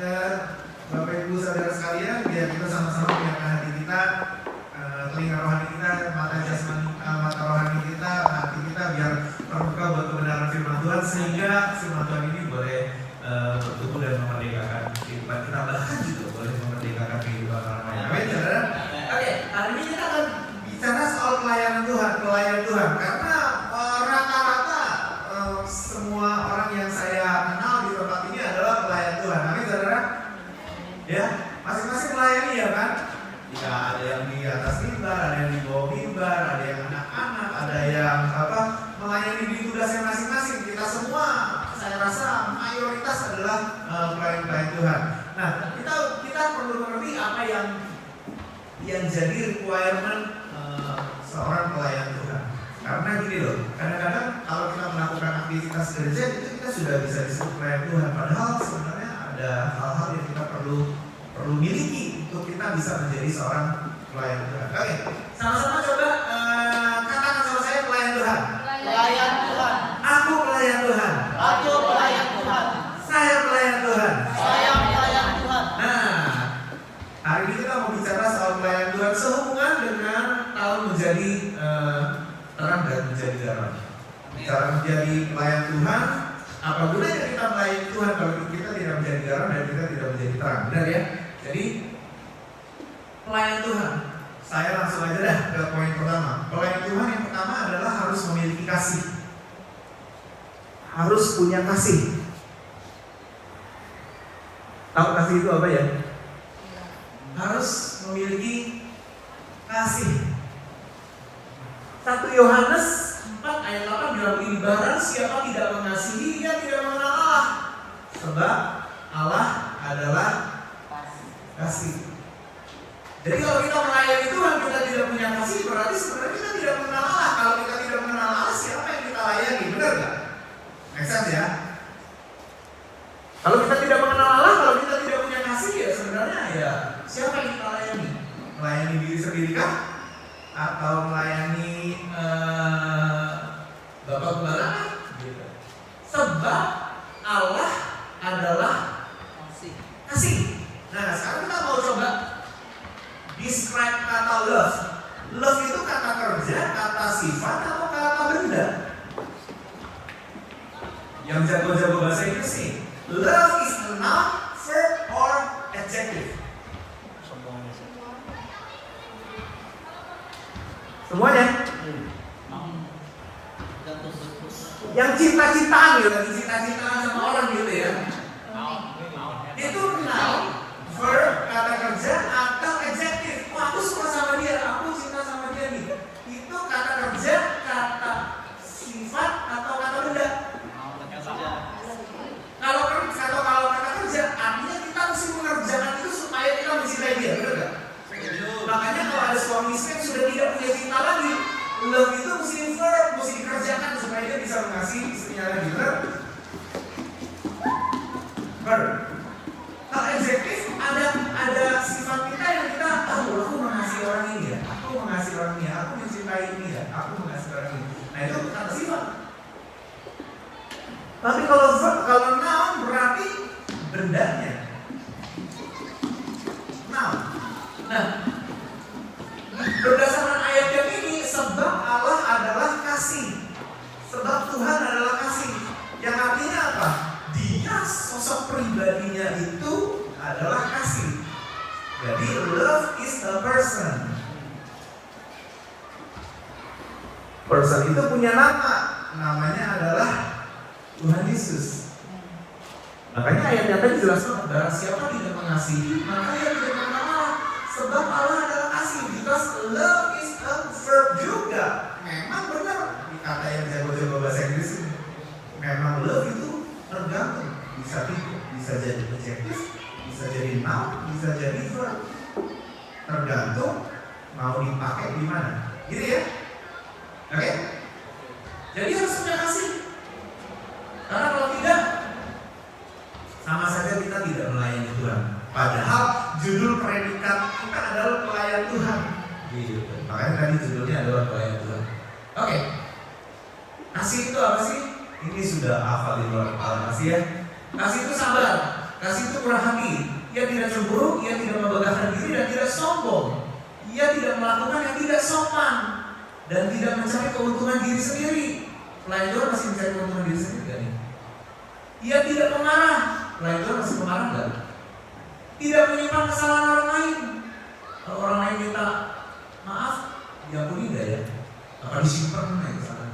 Bapak Ibu saudara sekalian, biar kita sama-sama menyiapkan hati kita, telinga rohani kita, mata jasmani, mata rohani kita, hati kita biar terbuka buat kebenaran firman Tuhan, sehingga firman Tuhan ini boleh bertumbuh dan memerdekakan kehidupan kita, bahkan juga boleh memerdekakan kehidupan orang lain. Amin, saudara. Oke, hari ini kita akan bicara soal pelayanan Tuhan, karena rata-rata semua orang yang saya kenal di tempat ini adalah pelayan Tuhan. Amin, saudara. Ya, masing-masing melayani ya kan? Ya, ada yang di atas mimbar, ada yang di bawah mimbar, ada yang anak-anak, ada yang melayani di tugasnya masing-masing. Kita semua, saya rasa mayoritas adalah pelayan-pelayan Tuhan. Nah, kita perlu mengerti apa yang jadi requirement seorang pelayan Tuhan. Karena gini loh, kadang-kadang kalau kita melakukan aktivitas gereja itu kita sudah bisa disebut pelayan Tuhan. Padahal sebenarnya ada hal-hal yang kita perlu miliki untuk kita bisa menjadi seorang pelayan Tuhan. Oke, sama-sama coba katakan sama saya, pelayan Tuhan. Pelayan Tuhan. Aku pelayan Tuhan. Aku pelayan Tuhan. Saya pelayan Tuhan. Saya pelayan Tuhan. Nah, hari ini kita mau bicara soal pelayan Tuhan sehubungan dengan tahun menjadi terang dan menjadi garam. Cara menjadi pelayan Tuhan, apa gunanya kita melayani Tuhan kalau kita tidak menjadi garam dan kita tidak menjadi terang? Benar ya? Jadi pelayan Tuhan, saya langsung aja dah ke poin pertama. Pelayan Tuhan yang pertama adalah harus memiliki kasih. Harus punya kasih. Tahu kasih itu apa ya? Harus memiliki kasih. 1 Yohanes 4 ayat 8 bilang begini, barang siapa tidak mengasihi, dia tidak mengenal Allah. Sebab Allah adalah kasih. Jadi kalau kita melayani Tuhan kita tidak punya kasih, berarti sebenarnya kita tidak mengenal Allah. Kalau kita tidak mengenal Allah, siapa yang kita layani? Benar nggak? Make sense ya? Kalau kita tidak mengenal Allah, kalau kita tidak punya kasih, ya sebenarnya ya siapa yang kita layani? Melayani diri sendiri kah? Atau melayani Bapak Gembala? Gitu. Sebab Allah adalah kasih. Nah, sekarang kita mau coba describe kata love. Love itu kata kerja, kata sifat, atau kata benda? Yang jago-jago bahasa Inggris nih. Love is a noun, verb, or adjective. Semuanya? Yang cinta-cintaan gitu, lagi cinta-cintaan sama orang gitu ya. Itu noun, verb, kata kerja, atau adjective. Wah, aku suka sama dia, aku cinta sama dia nih. Itu kata kerja, kata sifat, atau kata benda? Kalau kata kerja, artinya kita mesti mengerjakan itu supaya kita mencintai dia, benar gak? Makanya kalau ada suami istri yang sudah tidak punya cinta lagi, love itu mesti verb, mesti dikerjakan supaya dia bisa mengasihi istrinya lagi, benar? Verb. Kalau adjektif ada sifat kita yang kita aku mengasihi orang ini ya, aku mengasihi orang ini, aku mencintai ini ya, aku mengasihi orang ini. Nah itu kata sifat. Tapi kalau noun berarti bendanya. Noun. Nah, berdasarkan ayat yang ini, sebab Allah adalah kasih. Sebab Tuhan adalah kasih. Yang artinya apa? Dia sosok pribadinya itu adalah kasih. Jadi love is a person. Person itu punya nama. Namanya adalah Tuhan Yesus. Makanya ayatnya tadi jelas banget. Barang siapa tidak mengasihi, maka dia tidak mengenal Allah. Sebab Allah adalah kasih. Because love is a verb juga. Memang benar kata yang jago-jago bahasa Inggris ini. Memang love itu tergantung. Bisa jadi adjektif, bisa jadi noun, bisa jadi verb. Tergantung mau dipakai di mana. Gitu ya? Oke? Jadi harus punya kasih. Karena kalau tidak, sama saja kita tidak melayani Tuhan. Padahal judul predikat kita adalah pelayan Tuhan. Gitu. Makanya tadi judulnya adalah pelayan Tuhan. Oke. Kasih itu apa sih? Ini sudah hafal di luar kepala kasih ya. Kasih itu sabar. Kasih itu murah hati. Ia tidak cemburu, ia tidak membanggakan diri dan tidak sombong. Ia tidak melakukan yang tidak sopan dan tidak mencari keuntungan diri sendiri. Pelayan Tuhan masih mencari keuntungan diri sendiri kan? Ia tidak pemarah. Pelayan Tuhan masih pemarah nggak? Tidak menyimpan kesalahan orang lain. Kalau orang lain minta maaf, diampuni nggak ya? Apa disimpan ya kesalahan?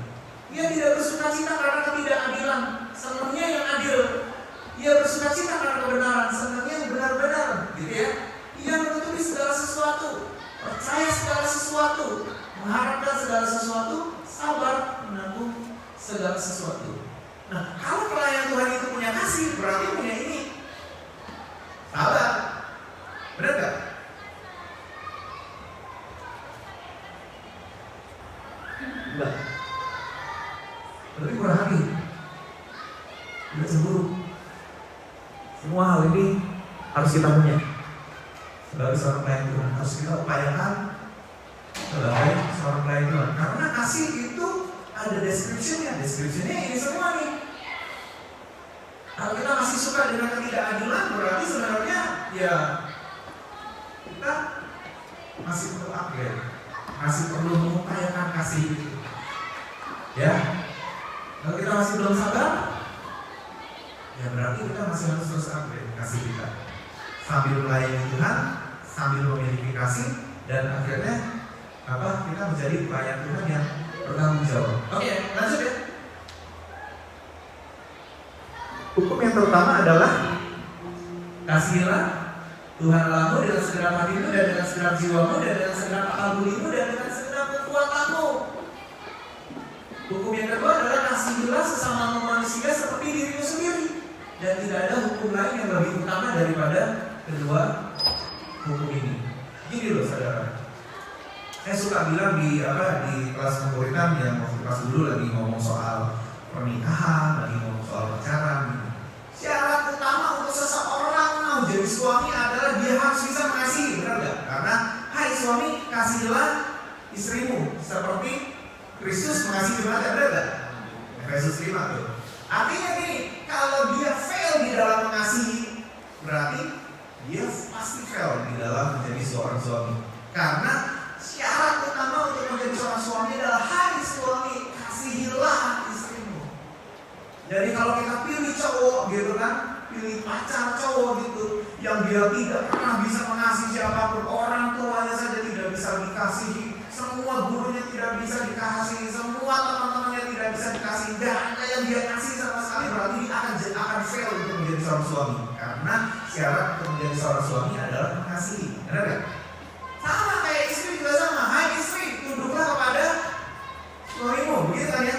Ia tidak bersuka cita karena ketidakadilan, senangnya yang adil. Ia bersuka cita karena kebenaran, senangnya yang benar-benar, gitu ya. Ia menutupi segala sesuatu, percaya segala sesuatu, mengharapkan segala sesuatu, sabar menanggung segala sesuatu. Nah, kalau pelayan Tuhan itu punya kasih, berarti punya ini. Sabar. Benar gak? Enggak. Berarti murah hati. Tidak cemburu. Semua hal ini harus kita punya. Sebagai seorang pelayan Tuhan harus kita upayakan sebagai seorang pelayan Tuhan. Karena kasih itu ada description-nya. Description-nya ini semua nih. Kalau kita masih suka dengan ketidakadilan, berarti sebenarnya ya kita masih perlu upgrade, masih perlu mengupayakan kasih itu. Ya, kalau kita masih belum sabar, ya berarti kita masih harus terus upgrade kasih kita. Sambil melayani Tuhan, sambil memiliki kasih, dan akhirnya kita menjadi pelayan Tuhan yang bertanggung jawab. Oke, lanjut ya. Hukum yang pertama adalah kasihilah Tuhan Allahmu dengan segenap hatimu dan dengan segenap jiwamu dan dengan segenap akal budimu dan dengan segenap kekuatanmu. Hukum yang kedua adalah kasihilah sesama manusia seperti dirimu sendiri. Dan tidak ada hukum lain yang lebih utama daripada kedua hukum ini. Gini loh saudara, saya suka bilang di kelas pemuritan yang waktu kelas dulu lagi ngomong soal pernikahan, lagi ngomong soal pacaran. Syarat utama untuk seseorang mau jadi suami adalah dia harus bisa mengasihi, benar gak? Karena hai suami, kasihilah istrimu seperti Kristus mengasihi jemaatnya, benar gak? Efesus 5 tuh. Artinya gini, kalau dia fail di dalam mengasihi, berarti dia pasti fail di dalam menjadi seorang suami. Karena syarat utama untuk menjadi seorang suami adalah hai suami, kasihilah istrimu. Jadi kalau kita pilih cowok gitu kan, pilih pacar cowok gitu, yang dia tidak pernah bisa mengasihi siapapun, orang tuanya saja tidak bisa dikasihi, semua gurunya tidak bisa dikasihi, semua teman-temannya tidak bisa dikasihi, gak ada yang dia kasih sama sekali, berarti dia akan fail untuk menjadi seorang suami. Karena syarat untuk menjadi seorang suami adalah mengasihi, benar gak? Sama kayak istri juga sama, hai istri, tunduklah kepada suamimu, begitu kan ya?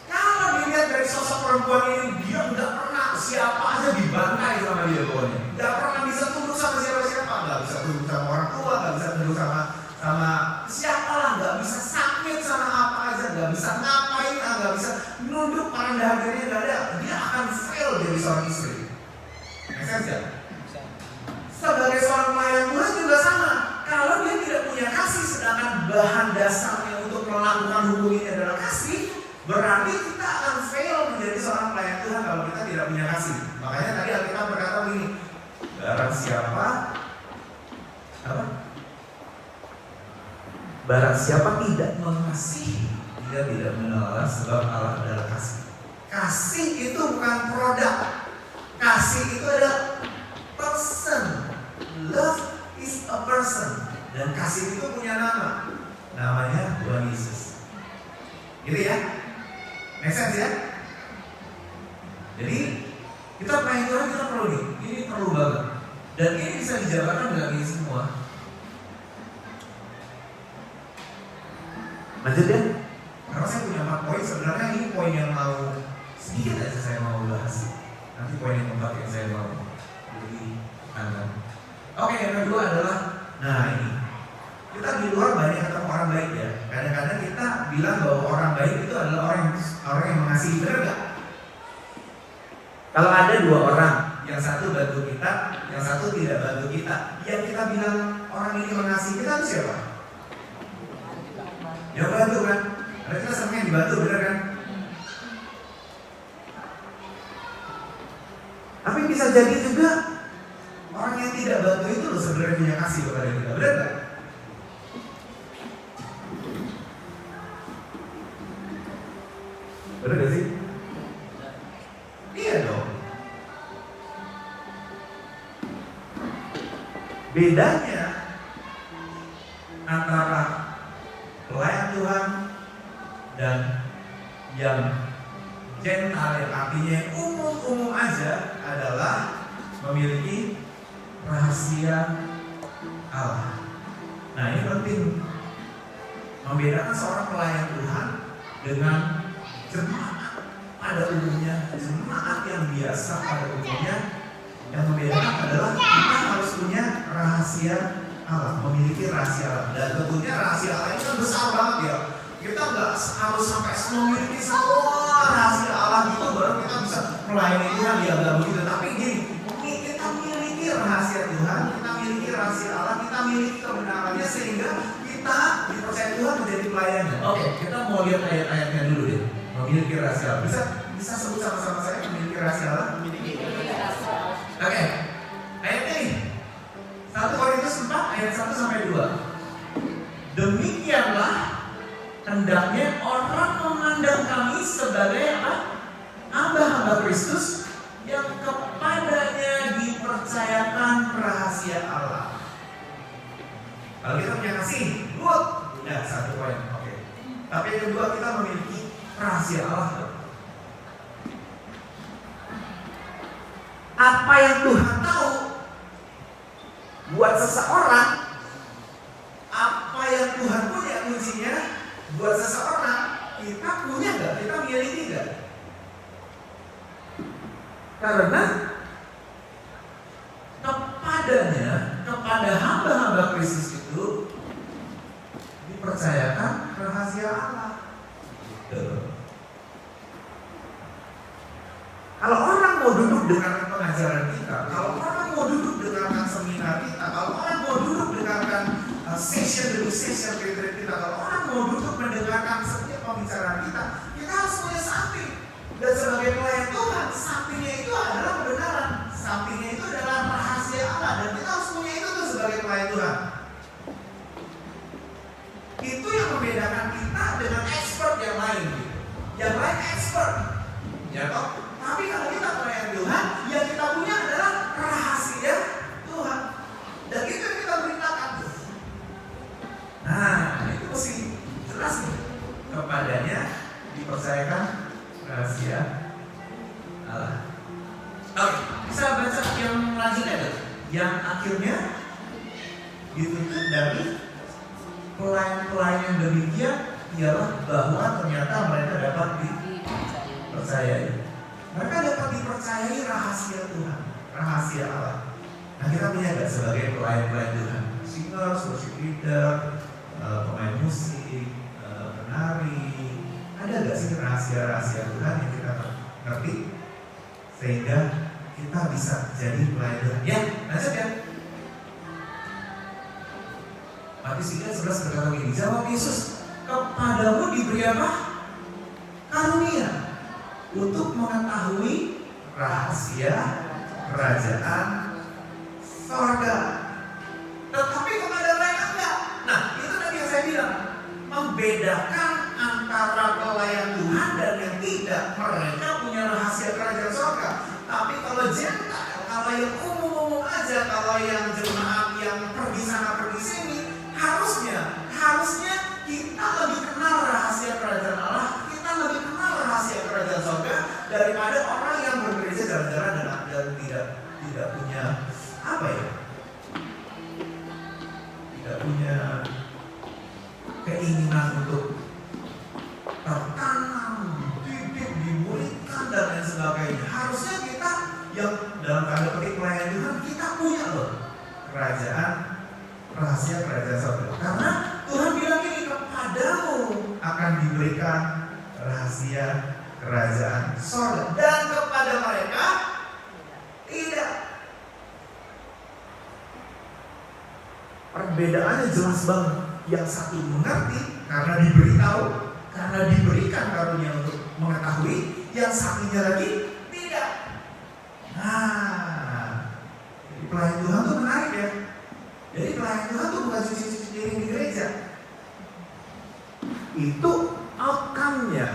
Kalau dilihat dari sosok perempuan ini, dia nggak pernah siapa aja dibantai sama dia pokoknya, nggak pernah bisa tunduk sama siapa-siapa, nggak bisa tunduk sama orang tua, nggak bisa tunduk sama siapa lah, nggak bisa sakit sama apa aja, nggak bisa ngapain, nggak bisa nunduk pada harganya, nggak ada, dia akan fail jadi seorang istri. Make sense ya? Sebagai seorang pelayan Tuhan juga sama. Kalau dia tidak punya kasih, sedangkan bahan dasarnya untuk melakukan hukum ini adalah kasih, berarti kita akan fail menjadi seorang pelayan Tuhan kalau kita tidak punya kasih. Makanya tadi Alkitab berkata begini, barang siapa tidak mengasihi, dia tidak mengenal Allah, sebab Allah adalah kasih. Kasih itu bukan produk. Kasih itu adalah person. Love is a person. Dan kasih itu punya nama. Namanya Tuhan Yesus. Gitu ya? Make sense ya? Jadi kita pelayan Tuhan, kita perlu nih. Ini perlu banget. Dan ini bisa dijabarkan dengan ini semua. Lanjut ya? Karena saya punya 4 poin. Sebenarnya ini poin yang mau sedikit aja saya mau bahas. Nanti poin yang keempat yang saya mau lebih tekankan. Oke, yang kedua adalah, nah ini, kita di luar banyak ketemu orang baik ya. Kadang-kadang kita bilang bahwa orang baik itu adalah orang yang mengasihi, benar gak? Kalau ada 2 orang, yang satu bantu kita, yang satu tidak bantu kita, yang kita bilang orang ini mengasihi kita itu siapa? Yang bantu kan? Karena kita senangnya dibantu, benar kan? Tapi bisa jadi juga orang yang tidak bantu itu loh sebenarnya punya kasih kepada kita, benar nggak? Benar nggak sih? Iya dong. Bedanya antara pelayan Tuhan dan yang gentle, yang artinya umum-umum aja, adalah memiliki rahasia Allah. Nah, ini penting membedakan seorang pelayan Tuhan dengan jemaat pada umumnya, jemaat yang biasa pada umumnya. Yang membedakan adalah kita harus punya rahasia Allah, memiliki rahasia Allah. Dan tentunya rahasia Allah itu kan besar banget ya. Kita nggak harus sampai memiliki semua rahasia Allah gitu baru kita bisa melayani Tuhan, ya nggak begitu. Tapi gini, kita miliki rahasia Tuhan, kita miliki rahasia Allah, kita miliki kebenarannya sehingga kita dipercaya Tuhan menjadi pelayannya. Oke, kita mau lihat ayat-ayatnya dulu deh. Memiliki rahasia Allah. Bisa sebut sama-sama saya memiliki rahasia Allah. Oke, ayatnya ini 1 Korintus 4 ayat 1 sampai 2. Demikianlah hendaknya orang memandang kami sebagai apa? Hamba-hamba Kristus yang kepadanya dipercayakan rahasia Allah. Kalau kita punya kasih, good. Udah 1 poin, oke. Tapi yang kedua, kita memiliki rahasia Allah. Apa yang Tuhan tahu buat seseorang, apa yang Tuhan punya kuncinya buat seseorang, kita punya nggak? Kita miliki nggak? Karena kepadanya, kepada hamba-hamba Kristus itu dipercayakan rahasia Allah. Kalau orang mau duduk dengarkan pengajaran kita, kalau orang mau duduk dengarkan seminar kita, kalau orang mau duduk dengarkan session demi session retreat kita, kalau orang mau duduk mendengarkan setiap pembicaraan kita, kita harus punya samping. Dan sebagai pelayan Tuhan, sampingnya itu adalah kebenaran, sampingnya itu adalah rahasia Allah, dan kita harus punya itu tuh sebagai pelayan Tuhan. Itu yang membedakan kita dengan expert yang lain. Yang lain expert, ya toh? Tapi kalau kita pelayan Tuhan, yang kita punya adalah rahasia Tuhan. Dan itu yang kita beritakan. Nah, itu mesti jelas nih. Kepadanya dipercayakan rahasia Allah. Oke, bisa baca yang lanjutnya tuh. Yang akhirnya dituntut dari pelayan-pelayan yang demikian ialah bahwa ternyata mereka dapat dipercayai. Mereka dapat dipercayai rahasia Tuhan, rahasia Allah. Nah, kita punya gak sebagai pelayan-pelayan Tuhan? Singers, worship leader, pemain musik, penari. Ada gak sih rahasia-rahasia Tuhan yang kita ngerti sehingga kita bisa jadi pelayan Tuhan? Ya, lanjut ya. Matius 3:11 berkata begini, jawab Yesus, kepadamu diberi apa? Karunia untuk mengetahui rahasia kerajaan sorga. Tetapi kepada mereka enggak. Nah, itu tadi yang saya bilang, membedakan antara pelayan Tuhan dan yang tidak. Mereka punya rahasia kerajaan sorga. Tapi kalau Gentile, kalau yang umum-umum aja, kalau yang jemaat yang pergi sana pergi sini, harusnya kita lebih kenal rahasia kerajaan Allah, kita lebih kenal rahasia kerajaan sorga daripada orang yang bergereja jalan-jalan dan tidak punya apa ya? Tidak punya keinginan untuk tertanam, dididik, dimuridkan dan lain sebagainya. Harusnya kita yang dalam tanda petik pelayan Tuhan, kita punya loh kerajaan, rahasia kerajaan sorga. Karena Tuhan bilang ini, kepadamu akan diberikan rahasia kerajaan sorga, dan kepada mereka tidak. Perbedaannya jelas banget. Yang satu mengerti karena diberitahu, karena diberikan karunia untuk mengetahui. Yang satunya lagi tidak. Nah, pelayan Tuhan tuh menarik ya. Jadi pelayan Tuhan tuh bukan cuci-cuci piring di gereja. Itu outcome-nya.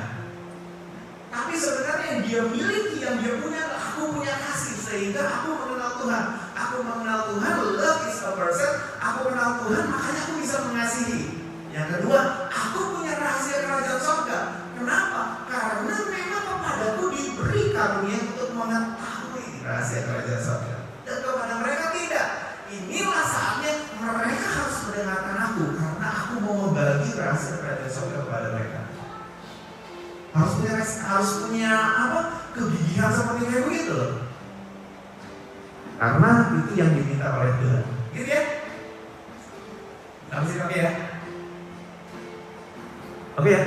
Tapi sebenarnya yang dia miliki, yang dia punya, aku punya kasih sehingga aku mengenal Tuhan. Aku mengenal Tuhan, love is a person. Aku mengenal Tuhan, makanya aku bisa mengasihi. Yang kedua, aku punya rahasia kerajaan surga. Kenapa? Karena memang kepadaku diberi karunia untuk mengetahui rahasia kerajaan surga. Dan kepada mereka tidak. Inilah saatnya mereka harus mendengarkan aku, karena aku mau membagi rahasia kerajaan surga kepada mereka. Harus punya apa? Kegigihan seperti kayak begitu loh. Karena itu yang diminta oleh Tuhan. Gitu ya? Oke ya? Oke ya?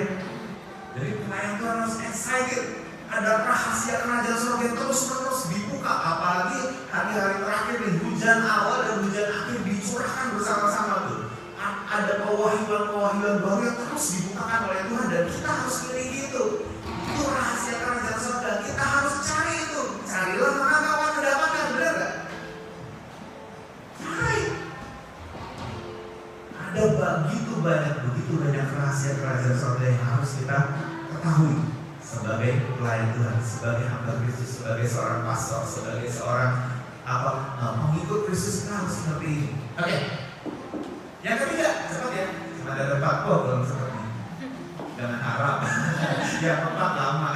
Jadi pelayan Tuhan harus excited. Ada rahasia kerajaan surga yang terus-menerus dibuka. Apalagi hari-hari terakhir nih, hujan awal dan hujan akhir dicurahkan bersama-sama tuh. Ada pewahyuan baru yang terus dibukakan oleh Tuhan dan kita harus miliki itu. Itu rahasia kerajaan surga. Kita harus cari itu. Carilah maka kau akan mendapatkan, benar gak? Cari. Ada begitu banyak rahasia kerajaan surga yang harus kita ketahui sebagai pelayan Tuhan, sebagai hamba Kristus, sebagai seorang pastor, sebagai seorang pengikut Kristus. Kita harus seperti ini. Oke. Yang ketiga, cepat ya. Cuma ada 4 kok belum seperti ini. Jangan harap. Yang 4 lama.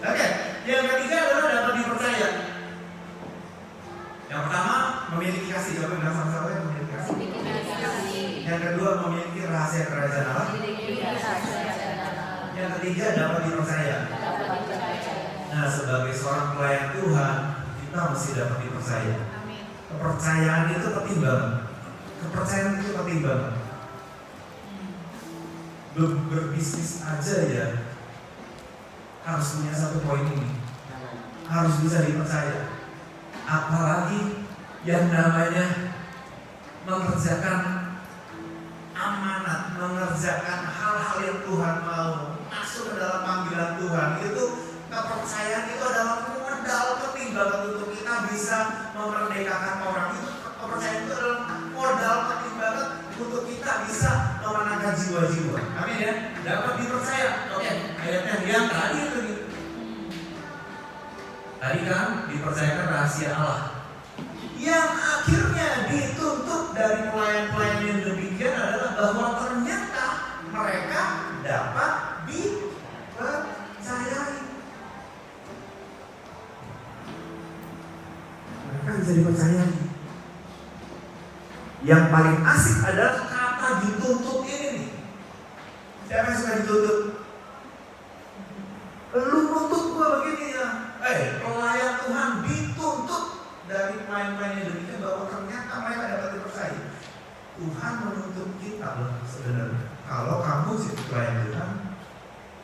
Oke. Yang ketiga adalah dapat dipercaya. Yang pertama, memiliki kasih. Coba bilang sama-sama ya, memiliki kasih. Yang kedua, memiliki rahasia kerajaan Allah. Yang ketiga, dapat dipercaya. Nah, sebagai seorang pelayan Tuhan, kita mesti dapat dipercaya. Kepercayaan itu penting banget. Kepercayaan itu penting banget. Berbisnis aja ya harus punya satu poin ini. Harus bisa dipercaya. Apalagi yang namanya mengerjakan amanat, mengerjakan hal-hal yang Tuhan mau, masuk ke dalam panggilan Tuhan. Itu kepercayaan itu adalah modal penting banget untuk kita bisa memerdekakan orang. Itu kepercayaan itu adalah modal penting banget untuk kita bisa memenangkan jiwa-jiwa. Amin ya. Dapat dipercaya. Oke, ayatnya yang tadi itu. Tadi kan dipercayakan rahasia Allah. Yang akhirnya dituntut dari pelayan-pelayan yang demikian adalah bahwa ternyata mereka dapat dipercayai. Mereka bisa dipercayai. Yang paling asik adalah kata dituntut ini nih. Siapa yang suka dituntut? Lu nuntut gua begini ya. Pelayan Tuhan dituntut dari pelayan-pelayan yang demikian bahwa ternyata mereka dapat dipercaya. Tuhan menuntut kita loh sebenarnya. Kalau kamu jadi pelayan Tuhan,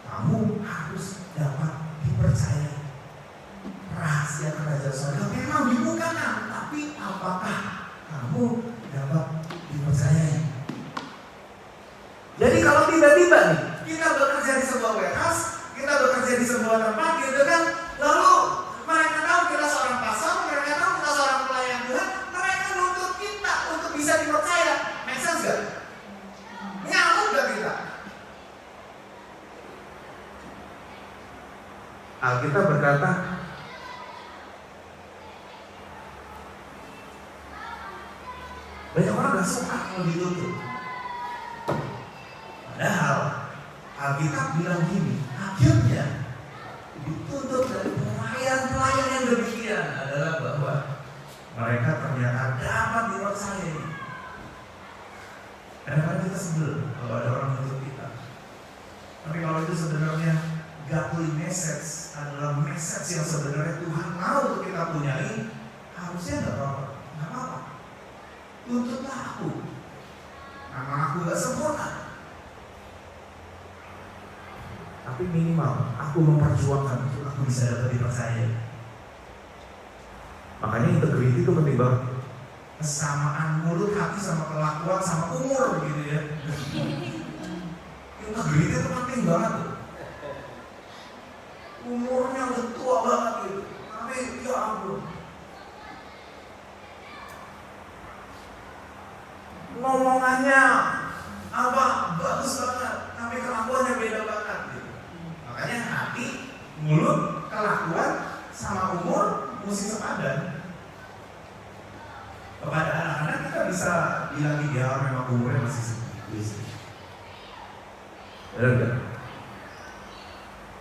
kamu harus dapat dipercaya. Rahasia kerajaan surga memang dibukakan, tapi apakah kamu dapat dipercayai? Jadi kalau tiba-tiba nih kita bekerja di sebuah warehouse, kita bekerja di sebuah tempat gitu kan, lalu mereka tahu kita seorang pastor, mereka tahu kita seorang pelayan Tuhan, mereka nuntut kita untuk bisa dipercaya. Make sense gak? Nyamuk gak kita? Alkitab berkata, banyak orang gak suka kalau dituntut. Padahal Alkitab bilang gini, akhirnya dituntut dari pelayan-pelayan yang demikian adalah bahwa mereka ternyata dapat dipercayai. Kadang-kadang kita sebel kalau ada orang menuntut kita. Tapi kalau itu sebenarnya godly message adalah message yang sebenarnya Tuhan mau untuk kita punyai, harusnya nggak apa-apa. Tuntutlah aku, karena aku gak sempurna. Tapi minimal aku memperjuangkan untuk aku bisa dapat dipercaya. Makanya integriti itu penting banget. Kesamaan mulut, hati sama kelakuan sama umur gitu ya. Integriti itu penting banget tuh. Umurnya udah tua banget gitu, tapi ya ampun ngomongannya apa bagus banget, tapi kelakuannya beda banget gitu. Makanya hati, mulut, kelakuan sama umur mesti sepadan. Kepada anak-anak kita bisa bilang dia memang umurnya masih segitu. Benar nggak?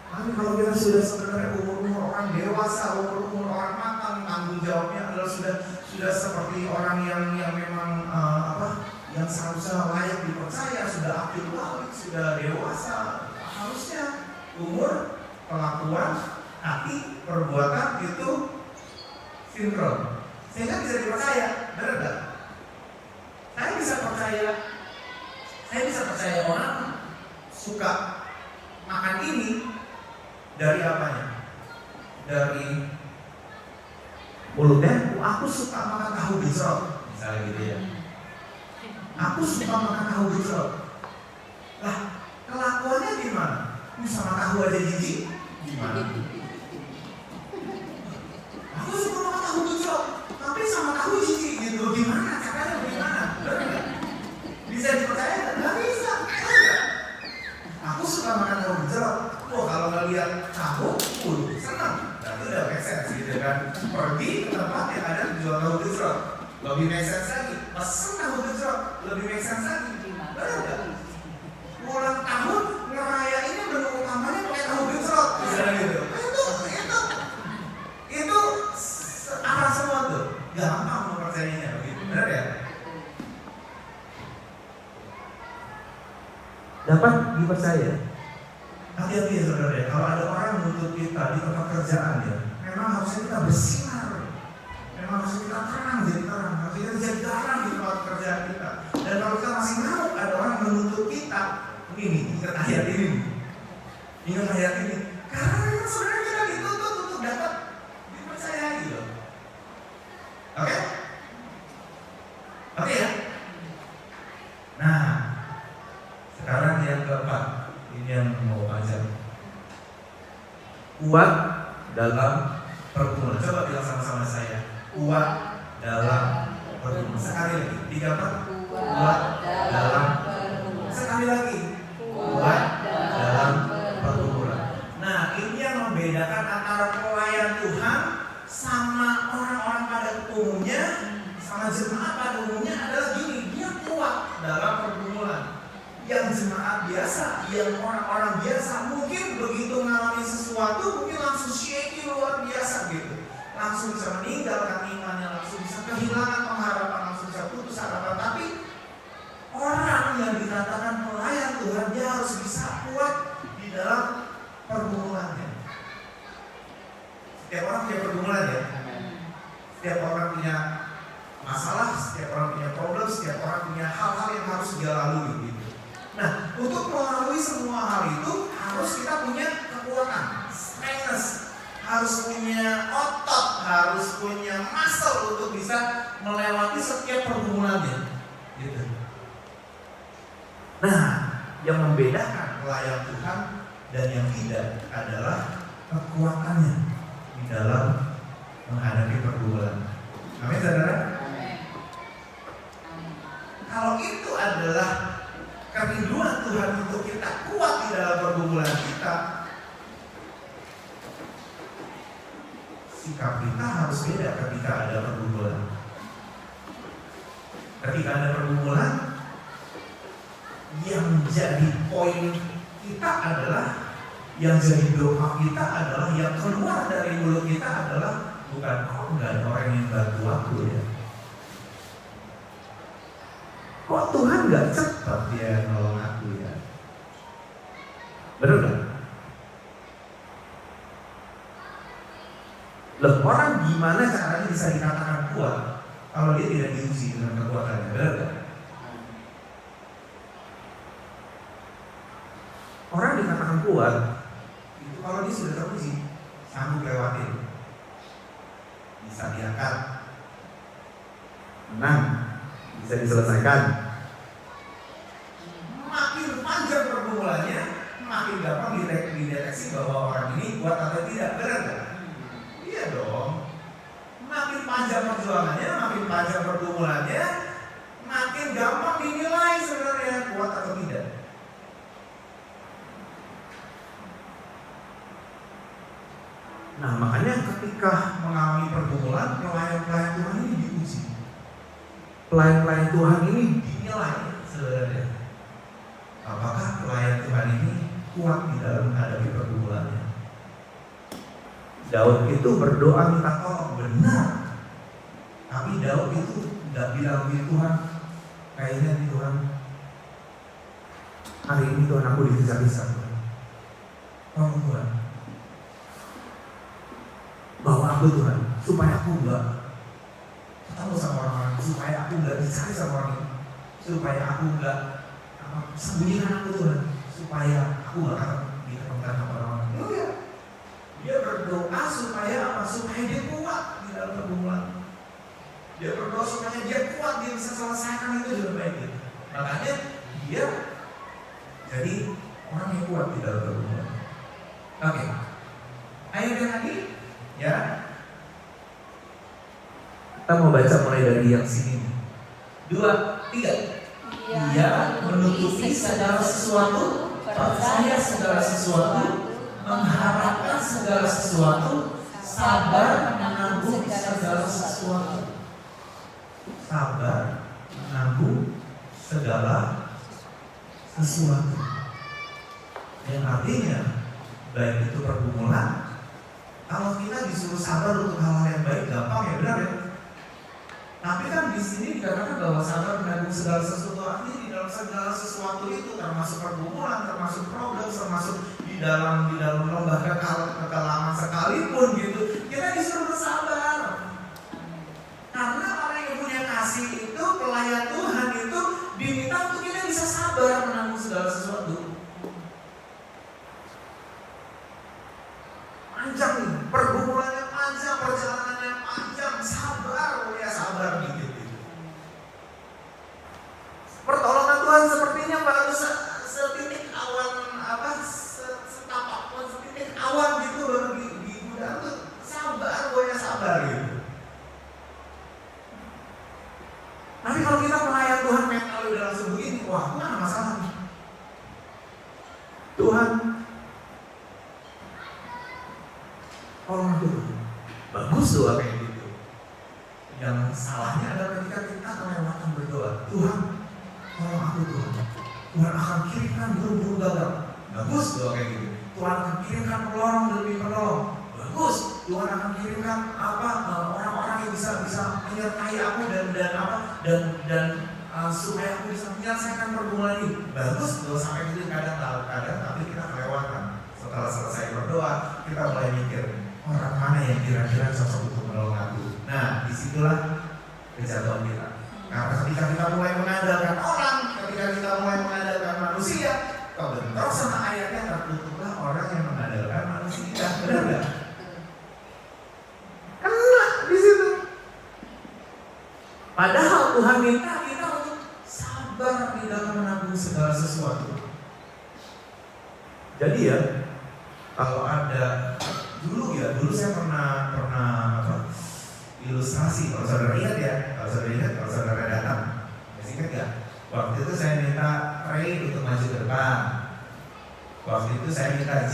Tapi kalau kita sudah sebenarnya umur orang dewasa, umur orang matang, tanggung jawabnya adalah sudah seperti orang yang memang yang seharusnya layak dipercaya, sudah akil balik, sudah dewasa, harusnya umur, kelakuan, hati, perbuatan itu sinkron, sehingga bisa dipercaya. Benar nggak? Saya bisa percaya orang suka makan ini dari apanya? Dari mulutnya. Aku suka makan tahu gejrot, misalnya gitu ya. Aku suka makan tahu gejrot. Lah, kelakuannya gimana? Sama tahu aja jijik, gimana? Aku suka makan tahu gejrot, tapi sama tahu jijik gitu. Gimana? Caranya bagaimana? Bisa dipercaya? Nggak bisa. Aku suka makan tahu gejrot. Kalau ngeliat tahu, senang. Berarti udah make sense gitu kan. Pergi ke tempat yang ada jual tahu gejrot, lebih make sense lagi. Pesen tahu gejrot, lebih make sense lagi. Benar nggak? Ulang tahun ngerayainnya menu utamanya pakai tahu gejrot, misalnya gitu. Itu arah semua tuh. Gampang mempercayainya begitu. Benar ya? Dapat dipercaya. Hati-hati ya saudara ya, kalau ada orang menuntut kita di tempat kerjaan ya, memang harusnya kita bersinar, memang harusnya kita terang, jadi terang, harusnya kita jadi terang di tempat kerjaan kita. Dan kalau kita masih mau ada orang menuntut kita, ini ingat ayat ini, karena memang sebenarnya kita dituntut untuk dapat dipercayai loh. Oke? Oke ya? Nah, sekarang yang keempat. Ini yang mau ajar. Kuat dalam pergumulan. Coba bilang sama-sama saya. Kuat dalam pergumulan. Sekali lagi. 3, 4. Kuat dalam pergumulan. Sekali lagi. Kuat dalam pergumulan. Nah, ini yang membedakan antara pelayan Tuhan sama orang-orang pada umumnya, sama jemaat pada umumnya adalah gini. Dia kuat dalam pergumulan. Yang jemaat biasa, yang orang-orang biasa mungkin begitu mengalami sesuatu mungkin langsung shaky luar biasa gitu, langsung bisa meninggalkan imannya, langsung bisa kehilangan pengharapan, langsung bisa putus harapan. Tapi orang yang dikatakan pelayan Tuhan, dia harus bisa kuat di dalam pergumulannya. Setiap orang punya pergumulan ya. Setiap orang punya masalah, setiap orang punya problem, setiap orang punya hal-hal yang harus dia lalui gitu. Nah, untuk melalui semua hal itu harus kita punya kekuatan, strength, harus punya otot, harus punya muscle untuk bisa melewati setiap pergumulannya. Gitu. Nah, yang membedakan pelayan Tuhan dan yang tidak adalah kekuatannya di dalam menghadapi pergumulan. Amin, saudara? Kalau itu adalah kerinduan Tuhan untuk kita kuat di dalam pergumulan kita, sikap kita harus beda ketika ada pergumulan. Ketika ada pergumulan, yang jadi poin kita adalah, yang jadi doa kita adalah, yang keluar dari mulut kita adalah bukan kok nggak ada orang yang bantu aku ya. Kok Tuhan gak cepat dia nolong aku ya? Benar gak? Loh, orang gimana caranya bisa dikatakan kuat kalau dia tidak diuji dengan kekuatannya? Benar gak? Orang dikatakan kuat itu kalau dia sudah teruji, sanggup lewatin, bisa diangkat, menang, bisa diselesaikan. Makin panjang pergumulannya, makin gampang dideteksi bahwa orang ini kuat atau tidak. Benar nggak? Iya dong. Makin panjang perjuangannya, makin panjang pergumulannya, makin gampang dinilai sebenarnya kuat atau tidak. Nah, makanya ketika mengalami pergumulan, pelayan-pelayan Tuhan ini diuji. Pelayan-pelayan Tuhan ini dinilai sebenarnya. Apakah pelayan Tuhan ini kuat di dalam menghadapi pergumulannya? Daud itu berdoa minta tolong, benar. Tapi Daud itu tidak bilang di Tuhan, kayaknya di Tuhan, hari ini Tuhan aku dipisah-pisah Tuhan. Tolong Tuhan, bawa aku Tuhan, supaya aku enggak ketemu sama orang-orang, supaya aku enggak dicari sama orang ini, supaya aku enggak sembunyikan aku Tuhan, supaya aku enggak diketemukan sama orang-orang. Ya, dia berdoa supaya apa? Supaya dia kuat di dalam pergumulan. Dia berdoa supaya dia kuat, dia bisa selesaikan itu dengan baik. Makanya dia jadi orang yang kuat di dalam pergumulan. Oke, ayat yang tadi, ya. Kita mau baca mulai dari yang sini. 2, 3. Ia menutupi segala sesuatu, percaya segala sesuatu, mengharapkan segala sesuatu, sabar menanggung segala sesuatu. Sabar menanggung segala sesuatu. Yang artinya, baik itu pergumulan, kalau kita disuruh sabar untuk hal-hal yang baik, gampang ya, benar ya. Tapi kan di sini dikatakan bahwa sabar menanggung segala sesuatu, artinya di dalam segala sesuatu itu termasuk pergumulan, termasuk problem, termasuk di dalam lembah kekelaman sekalipun gitu, kita disuruh bersabar. Karena orang yang punya kasih itu, pelayan Tuhan itu diminta untuk kita bisa sabar menanggung segala sesuatu. Panjang nih, pergumulannya panjang, perjalanannya panjang, sabar, ya sabar gitu. Pertolongan Tuhan sepertinya baru setitik awan setapak pun setitik awan gitu baru di gudang tuh sabar, pokoknya sabar gitu. Tapi kalau kita pelayan Tuhan mental udah langsung begini, wah aku ada masalah nih. Tuhan, tolong aku Tuhan. Bagus doa kayak gitu. Yang salahnya adalah ketika kita kelewatan berdoa, Tuhan, tolong aku Tuhan. Tuhan akan kirimkan burung-burung gagak. Bagus doa kayak gitu. Tuhan akan kirimkan penolong demi penolong. Bagus. Tuhan akan kirimkan orang-orang yang bisa menyertai aku dan supaya aku bisa menyelesaikan pergumulan ini. Bagus doa sampai itu kadang tapi kita kelewatan. Setelah selesai berdoa, kita mulai mikir orang mana yang kira-kira cocok untuk menolong aku. Nah, disitulah kejatuhan kita. Karena ketika kita mulai mengandalkan orang, ketika kita mulai mengandalkan manusia, kebentrok sama ayatnya, tertutuplah orang yang mengandalkan manusia. Benar nggak? Kena di situ. Padahal Tuhan minta kita untuk sabar di dalam menanggung segala sesuatu. Jadi ya, kalau ada dulu saya pernah ilustrasi. Kalau saudara ingat ya, kalau saudara datang, masih ingat ya? Waktu itu saya minta Ray untuk maju ke depan. Waktu itu saya minta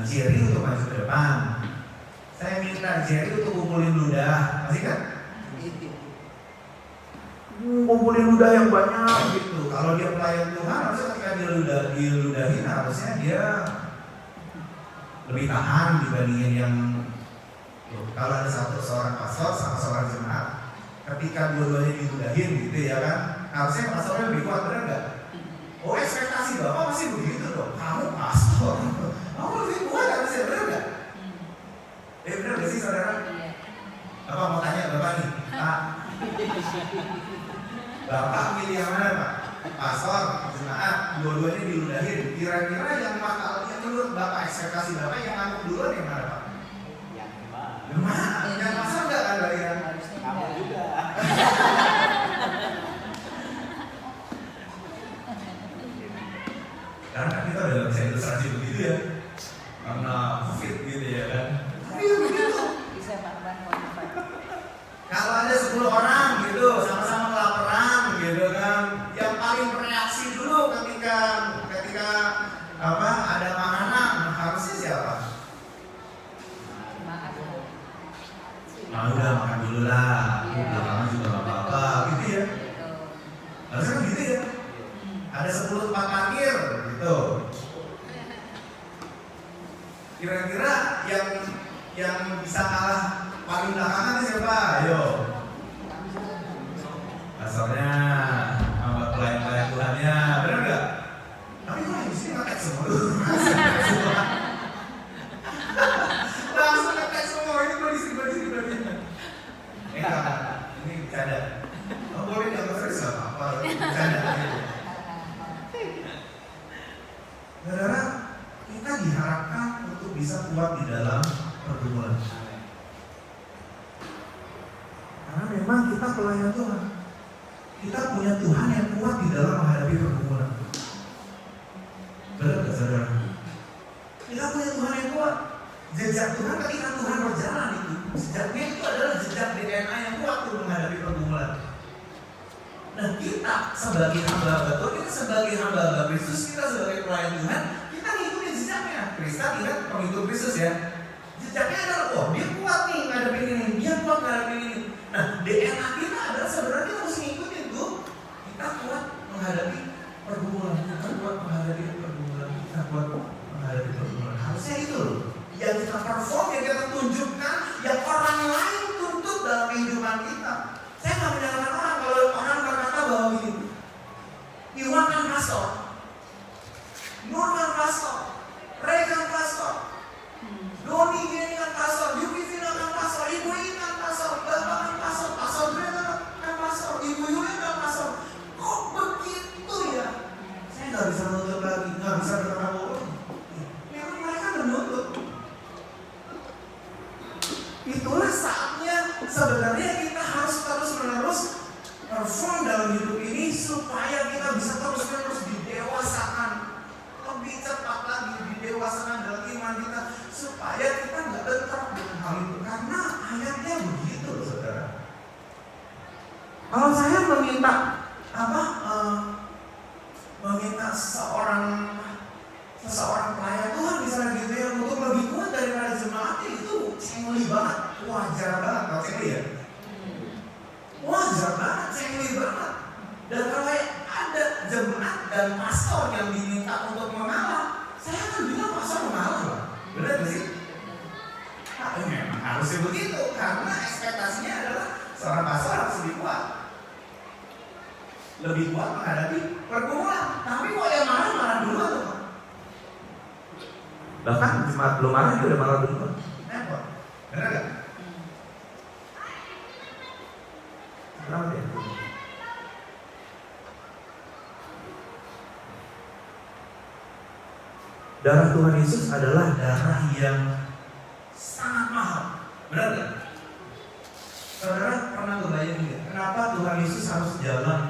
Jerry untuk maju ke depan. Saya minta Jerry untuk kumpulin ludah, masih kan? Kumpulin ludah yang banyak gitu. Kalau dia pelayan Tuhan, harusnya ketika diludahin, harusnya dia lebih tahan dibandingin yang kalau ada seorang pastor sama seorang jemaat, ketika dua-duanya diludahin gitu ya kan, harusnya pastornya lebih kuat, benar nggak? Oh, ekspektasi Bapak masih begitu dong. Kamu pastor, kamu lebih kuat harusnya, benar nggak? Benar nggak sih saudara? Bapak mau tanya Bapak nih, Pak, Bapak milih yang mana Pak? Pastor, jemaat, dua-duanya diludahin. Kira-kira yang menurut Bapak ekspektasi Bapak yang ngamuk duluan yang mana Pak? Yang mana? Yang pastor nggak kan bagian? Kamu juga. Karena kita udah bisa ilustrasi begitu ya, karena COVID gitu ya kan. Iya begitu. Kalau ada 10 orang gitu, sama-sama kelaparan gitu kan, yang bisa kalah paling belakangan siapa? Ayo. Pastornya sama pelayan-pelayan Tuhannya, benar nggak? Tapi kok yang di sini ngetek semua dulu? Langsung ngetek semua, ini gue di sini. Enggak, ini bercanda. Kamu boleh dianggap serius nggak apa-apa, bercanda gitu. Saudara, kita diharapkan untuk bisa kuat di dalam pergumulan. Karena memang kita pelayan Tuhan. Kita punya Tuhan yang kuat di dalam menghadapi pergumulan. Benar nggak saudara? Kita punya Tuhan yang kuat. Jejak Tuhan ketika Tuhan berjalan itu, jejaknya itu adalah jejak DNA yang kuat untuk menghadapi pergumulan. Nah kita sebagai hamba Tuhan, kita sebagai hamba Kristus, kita sebagai pelayan Tuhan, kita ngikutin jejaknya. Krista ingat pengikut Kristus ya. Jejaknya adalah, oh dia kuat nih menghadapi ini, dia kuat menghadapi ini. Nah DNA kita adalah sebenarnya kita harus ngikutin tuh. Kita kuat menghadapi pergumulan, kita kuat menghadapi pergumulan, kita kuat menghadapi pergumulan. Harusnya itu loh yang kita perform, yang kita tunjukkan, yang orang lain tuntut dalam kehidupan kita. Saya nggak menyalahkan orang kalau orang berkata bahwa begini, Iwan kan pastor, Nur kan pastor, Ray kan pastor, Doni gini kan pastor, Yuki Vina kan pastor, Ibu ini kan pastor, Bapak kan pastor, Pastor Brenda kan pastor, Ibu Yuli kan pastor. Kok begitu ya? Saya nggak bisa menuntut lagi, nggak bisa berkata bohong. Memang mereka menuntut. Itulah saatnya sebenarnya kita harus terus-menerus perform dalam hidup ini supaya kita bisa terus-menerus didewasakan, lebih cepat lagi didewasakan dalam iman kita, supaya kita nggak bentrok dengan hal itu. Karena ayatnya begitu loh saudara. Kalau saya meminta meminta seseorang pelayan Tuhan misalnya gitu ya untuk lebih kuat daripada jemaatnya, itu cengli banget, wajar banget kalau cengli ya. Wajar banget, cengli banget. Dan kalau ada jemaat dan pastor yang diminta untuk mengalah, saya akan bilang pastor mengalah lah. Benar gak sih? Nah, memang harusnya begitu, karena ekspektasinya adalah seorang pastor harus lebih kuat menghadapi pergumulan. Tapi kok yang marah duluan tuh? Bahkan jemaat belum marah dia udah marah duluan. Repot, benar gak? Kenapa ya? Darah Tuhan Yesus adalah darah yang sangat mahal. Benar gak? Saudara pernah kebayang gak? Kenapa Tuhan Yesus harus jalan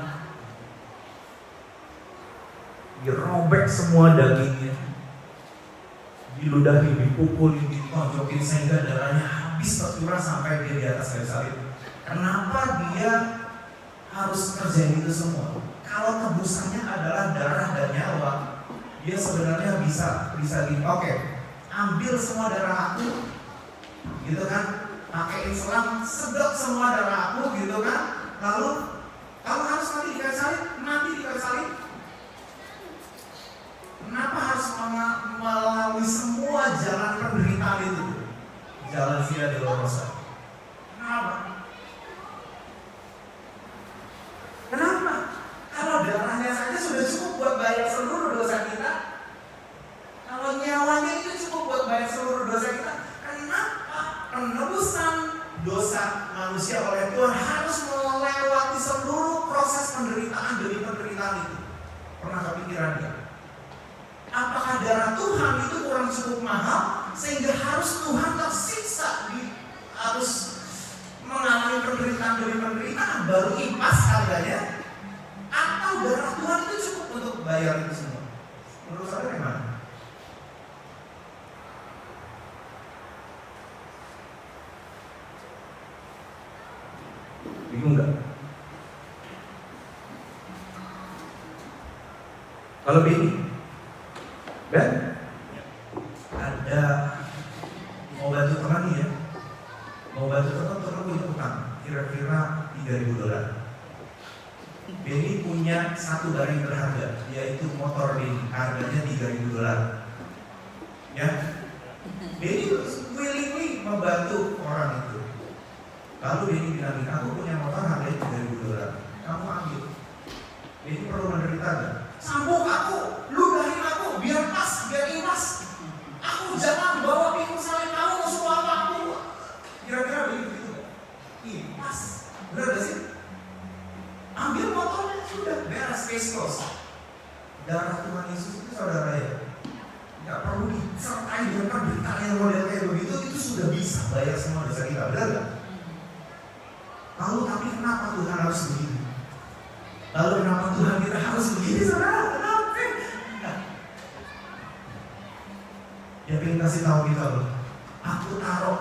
dirobek semua dagingnya, diludahi, dipukulin, ditonjokin sehingga darahnya habis tercurah sampai dia di atas kayu salib. Kenapa dia harus kerjain itu semua? Kalau tebusannya adalah darah dan nyawa, dia sebenarnya bisa gini, oke, ambil semua darah aku, gitu kan, pakein selang, sedot semua darah aku, gitu kan, lalu kamu harus mati di kayu salib. Kenapa harus melalui semua jalan penderitaan itu? Jalan Via Dolorosa. Kenapa? Kalau darahnya saja sudah cukup buat bayar seluruh dosa kita. Kalau nyawanya itu cukup buat bayar seluruh dosa kita. Kenapa penebusan dosa manusia oleh Tuhan harus melewati seluruh proses penderitaan demi penderitaan itu? Pernah kepikiran nggak? Apakah darah Tuhan itu kurang cukup mahal sehingga harus Tuhan tersiksa, harus mengalami penderitaan demi penderitaan baru impas harganya? Atau darah Tuhan itu cukup untuk bayar itu semua? Menurut saya gimana? Bingung nggak? Kalau bingung, Ben, ada mau bantu teman nih ya, mau bantu teman punya utang kira-kira $3.000. Benny punya satu barang berharga, yaitu motor Benny, harganya $3.000. Ya, Benny willingly membantu orang itu. Lalu Denny bilang, aku punya motor harganya 3.200, kamu ambil. Denny perlu menderita gak? Sambung aku, ludahin aku, biar pas, biar imas. Aku jangan bawa pinggul salin kamu musuh apa aku. Kira-kira begitu gak? Imas, benar gak sih? Ambil motornya, sudah beres, case close. Darah Tuhan Yesus itu saudara ya, gak perlu disertai dengan penderitaan yang model kayak begitu, itu sudah bisa bayar semua dosa kita, benar gak? Lalu tapi kenapa Tuhan harus begini? Lalu kenapa Tuhan kita harus begini, saudara? Kenapa? Dia ingin kasih tahu kita loh, aku taruh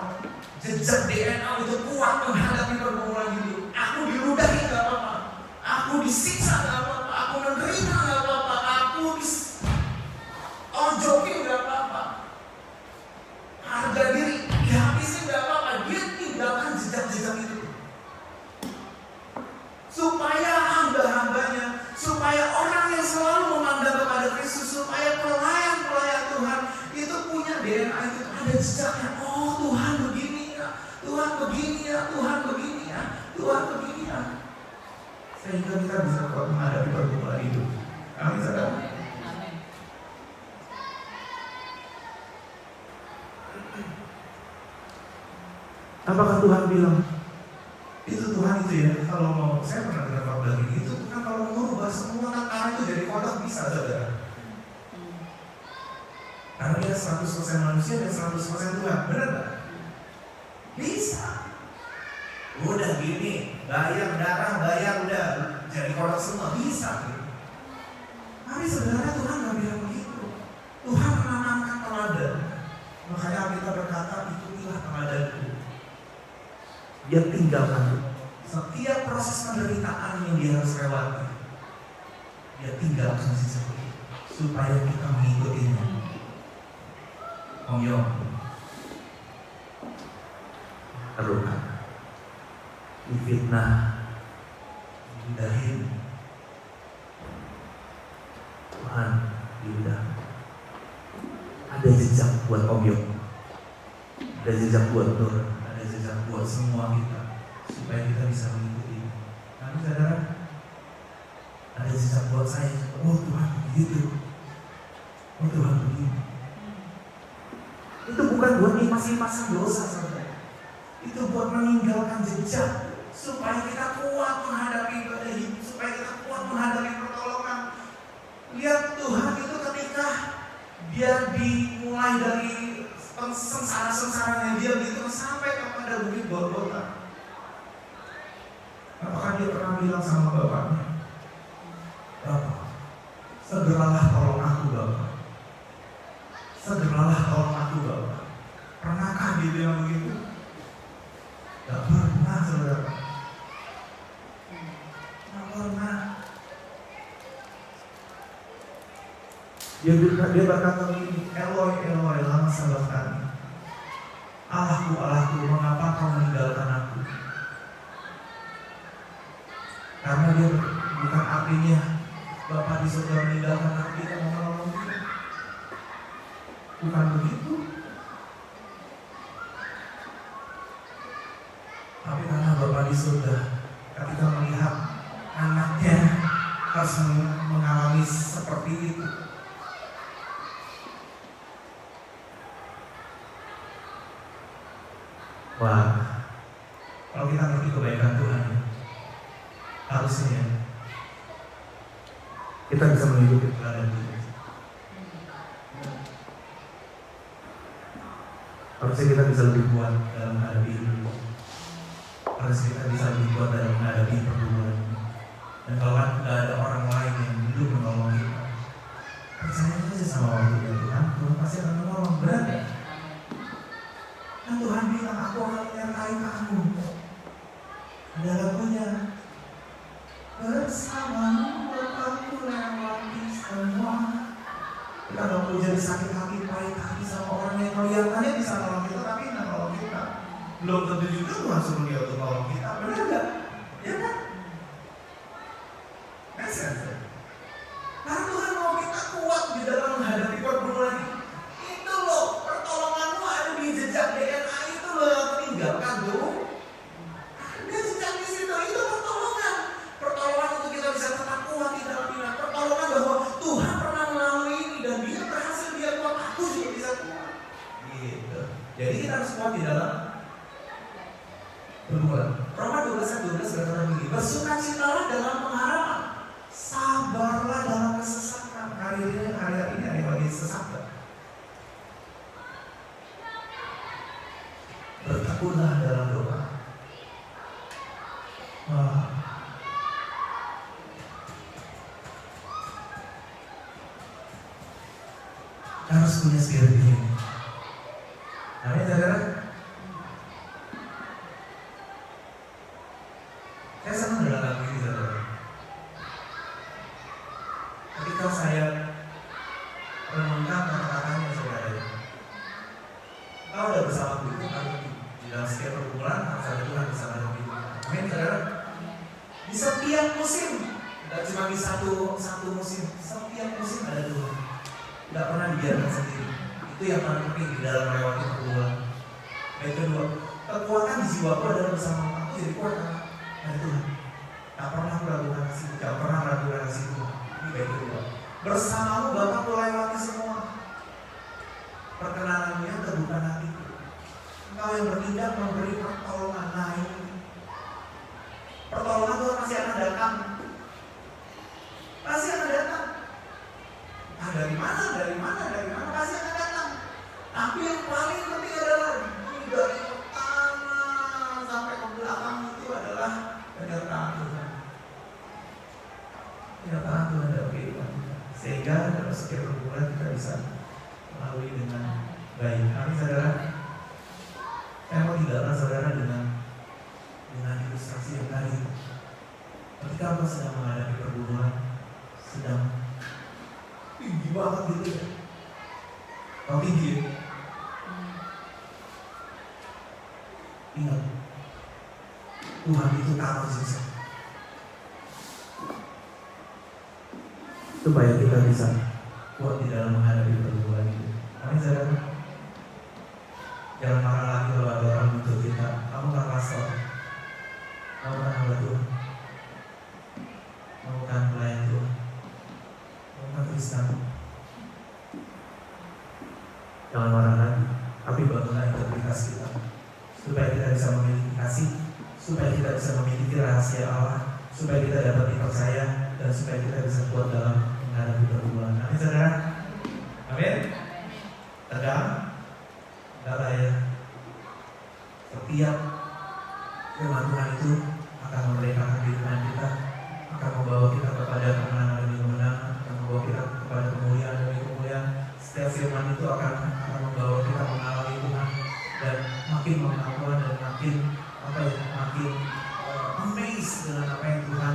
jejak DNA itu kuat menghadapi pergumulan hidup. Aku diludahi gak apa-apa, aku disiksa gak apa-apa, aku menderita gak apa-apa, aku ojokin gak apa-apa, harga diri dihabisin gak apa-apa. Dia tinggalkan jejak-jejak itu supaya hamba-hambanya, supaya orang yang selalu memandang kepada Kristus, supaya pelayan-pelayan Tuhan itu punya DNA itu, ada jejaknya. Oh, Tuhan begini ya, Tuhan begini ya, Tuhan begini ya, Tuhan begini ya, sehingga kita bisa kuat menghadapi pergumulan hidup. Amin, saudara. Apakah Tuhan bilang itu Tuhan itu ya, kalau mau, saya pernah dengar khotbah ini, itu Tuhan kalau mau merubah semua tatanan itu jadi kotak bisa, saudara. Karena dia 100% manusia dan 100% Tuhan, benar gak? Bisa. Udah gini, bayar darah, bayar udah jadi kotak semua, bisa gitu. Tapi sebenarnya Tuhan gak bilang begitu. Tuhan menanamkan teladan. Makanya kita berkata, itulah teladanku. Dia tinggalkan setiap proses penderitaan yang dia harus lewati. Dia tinggalkan sesuatu supaya kita mengikutinya. Om Yong, terluka, difitnah, diludahin, Tuhan diudah. Ada jejak buat Om Yong, ada jejak buat Nur, ada jejak buat semua kita, supaya kita bisa mengikuti. Namun saudara, ada jejak buat saya. Oh Tuhan begitu, oh Tuhan begini. Itu bukan buat lipas-lipasan dosa, saudara. Itu buat meninggalkan jejak supaya kita kuat menghadapi ibadah hidup, supaya kita kuat menghadapi pertolongan. Lihat Tuhan itu ketika dia dimulai dari sengsara-sengsaranya dia gitu sampai kepada bukit Golgota. Apakah dia pernah bilang sama bapaknya, Bapak, segeralah tolong aku Bapak, segeralah tolong aku Bapak? Pernahkah dia bilang begitu? Gak pernah, saudara. Gak pernah. Dia berkata begini, Eloi, Eloi, lama sabachthani. Allahku, Allahku, mengapa kau meninggalkan aku? Karena dia bukan artinya Bapa di surga meninggalkan aku, kita mau menolong dia. Bukan begitu. Tapi karena Bapa di surga ketika melihat anaknya harus mengalami seperti itu, wah, kalau kita ngerti kebaikan Tuhan, harusnya kita bisa mengikuti teladan Tuhan. Harusnya kita bisa lebih kuat dalam menghadapi hidup. Harusnya kita bisa lebih kuat dalam menghadapi pergumulan. Dan kalau tidak ada orang lain yang hidup menolong kita, percaya saja sama waktu Tuhan, Tuhan pasti akan menolong. Benar gak? Dan Tuhan bilang, aku akan menyertai kamu. Ada lagunya, bersamamu aku lewati semua. Kita gak perlu jadi sakit hati, pahit hati sama orang yang kelihatannya bisa nolong kita, tapi tidak nolong kita. Belum tentu juga Tuhan suruh dia untuk nolong kita. Benar gak? Ya kan? Make sense? Karena Tuhan mau kita kuat di dalam menghadapi pergumulan ini. Itu loh, pertolonganmu ada di jejak DNA itu loh. Tekunlah dalam doa. Harus punya spirit ini. Amin, saudara. Saya senang dengan lagu ini, saudara. Ketika saya renungkan kata-katanya, saudara, kalau udah bersama Tuhan itu di dalam setiap pergumulan harus ada Tuhan bersama dalam hidup. Amin, saudara. Di setiap musim, tidak cuma di satu musim, setiap musim ada Tuhan. Tidak pernah dibiarkan sendiri. Itu yang paling penting di dalam melewati pergumulan. Yang kedua, kekuatan di jiwaku adalah bersama aku jadi kuat dari Tuhan. Tak pernah meragukan kasih, tak pernah meragukan kasih Tuhan. Ini baik kedua. Bersamamu Bapa melewati semua. Perkenananmu yang terbuka hatiku. Engkau yang bertindak memberi pertolongan. Nah ini pertolongan Tuhan masih akan datang. Pasti akan datang. Dari mana pasti akan datang. Tapi yang paling penting adalah dari pertama sampai ke belakang itu adalah penyertaan Tuhan. Penyertaan Tuhan dalam kehidupan kita. Sehingga dalam setiap pergumulan kita bisa melalui dengan baik. Amin, saudara. Saya mau tinggalkan saudara dengan ilustrasi yang tadi. Ketika engkau sedang menghadapi pergumulan, sedang tinggi banget gitu ya. Kau tinggi ya? Ingat, Tuhan itu tahu susah. Supaya kita bisa kuat di dalam menghadapi pergumulan itu. Amin, saudara. Jangan marah lagi kalau ada orang butuh kita. Kamu kan pastor, kamu kan hamba Tuhan, kamu kan pelayan Tuhan, kamu kan Kristen. Jangan marah lagi, tapi bangunlah integritas kita, supaya kita bisa memiliki kasih, supaya kita bisa memiliki rahasia Allah, supaya kita dapat dipercaya, dan supaya kita bisa kuat dalam menghadapi pergumulan. Amin, saudara. Amin. Tegang. Adalah ya, setiap firman Tuhan itu akan memerdekakan kehidupan kita, akan membawa kita kepada kemenangan demi kemenangan, akan membawa kita kepada kemuliaan demi kemuliaan. Setiap firman itu akan membawa kita mengalami Tuhan dan makin mengenal Tuhan dan makin amazed dengan apa yang Tuhan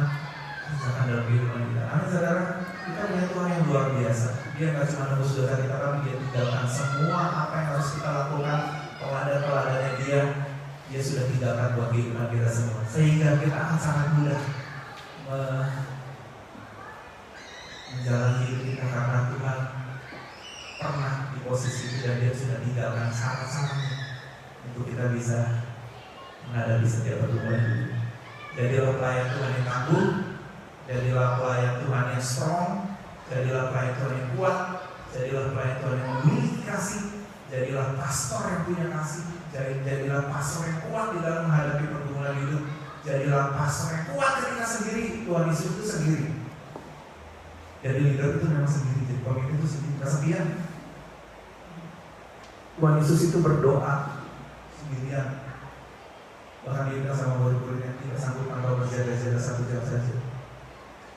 kerjakan dalam kehidupan kita. Amin, saudara. Kita punya Tuhan yang luar biasa. Dia nggak cuma nebus dosa kita, tapi Dia tinggalkan semua apa yang harus kita lakukan. Teladan-teladannya Dia sudah tinggalkan buat kehidupan kita semua. Sehingga kita akan sangat mudah menjalani hidup kita karena Tuhan pernah di posisi itu dan Dia sudah tinggalkan syarat-syaratnya untuk kita bisa menghadapi setiap pergumulan hidup. Jadilah pelayan Tuhan yang tangguh, jadilah pelayan Tuhan yang strong, jadilah pelayan Tuhan yang kuat, jadilah pelayan Tuhan yang memiliki kasih, jadilah pastor yang punya kasih, jadilah pastor yang kuat di dalam menghadapi pergumulan hidup, jadilah pastor yang kuat ketika sendiri. Tuhan Yesus itu sendiri. Jadi leader itu memang sendiri, jadi pemimpin itu sendiri, kesepian. Tuhan Yesus itu berdoa sendirian. Bahkan dia bilang sama murid-muridnya, tidak sanggup engkau berjaga-jaga 1 jam saja.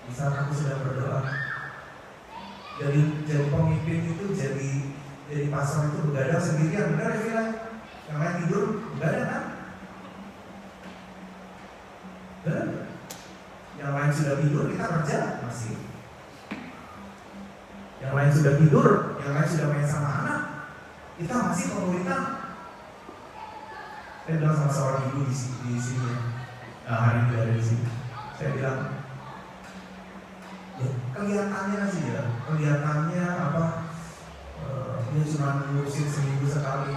Di saat aku sedang berdoa, jadi pemimpin itu jadi pastor itu begadang sendirian, benar ya Vila? Yang lain tidur, begadang kan? Benar? Yang lain sudah tidur, kita kerja masih. Yang lain sudah tidur, yang lain sudah main sama anak, kita masih pemerintah. Saya bilang sama seorang ibu di sini, hari ini ada di sini. Saya bilang, ya, kelihatannya apa? Dia cuma ngurusin seminggu sekali.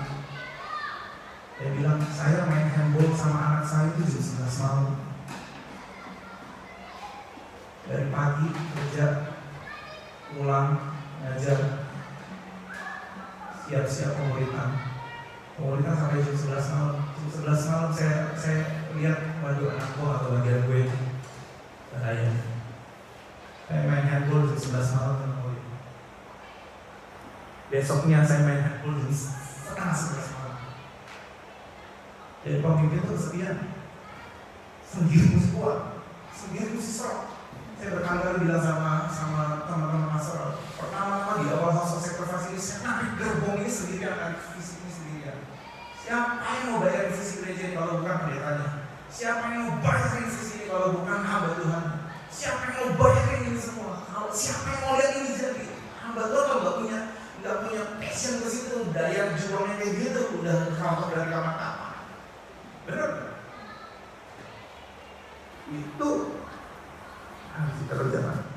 Dia bilang, saya main handball sama anak saya itu jam 11 malam. Dari pagi kerja, pulang, ngajar, siap-siap pemuritan sampai jam 11 malam. Jam 11 malam saya lihat, waduh anak gue atau bagian gue bahaya. Saya main handball jam 11 malam sama gue. Besoknya saya main handball jam setengah 11 malam. Jadi pemimpin itu kesedihan. Sendiri mesti kuat, sendiri mesti serap. Saya berkali-kali bilang sama teman-teman pastor, pertama-tama di awal house of sacrifice ini, saya narik gerbong ini sendirian, narik visi ini sendirian. Siapa yang mau bayar visi gereja ini kalau bukan pendetanya? Siapa yang mau bayar visi ini kalau bukan hamba Tuhan? Siapa yang mau bayar ini semua? Siapa yang mau lihat ini jadi? Hamba Tuhan kalau nggak punya passion ke situ, daya juangnya kayak gitu, udah kapok dari kamar apa? Benar? Itu harus kita kerjakan.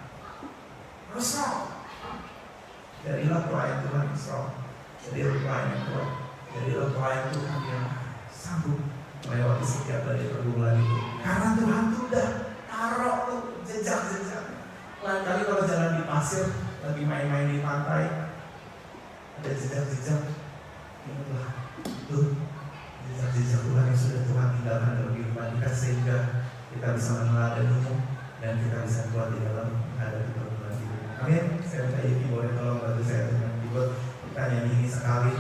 Harus strong. Jadilah pelayan Tuhan yang strong. Jadilah pelayan yang kuat. Jadilah pelayan Tuhan yang sanggup melewati setiap dari pergumulan itu. Karena Tuhan tuh udah taruh tuh jejak-jejak. Lain kali kalau jalan di pasir, lagi main-main di pantai, ada jejak-jejak. Ingatlah itu jejak-jejak Tuhan yang sudah Tuhan tinggalkan dalam kehidupan kita sehingga kita bisa meneladaninya dan kita bisa kuat di dalam menghadapi pergumulan hidup. Amin. Saya minta Yiki boleh tolong bantu saya dengan dibuat pertanyaan ini sekali.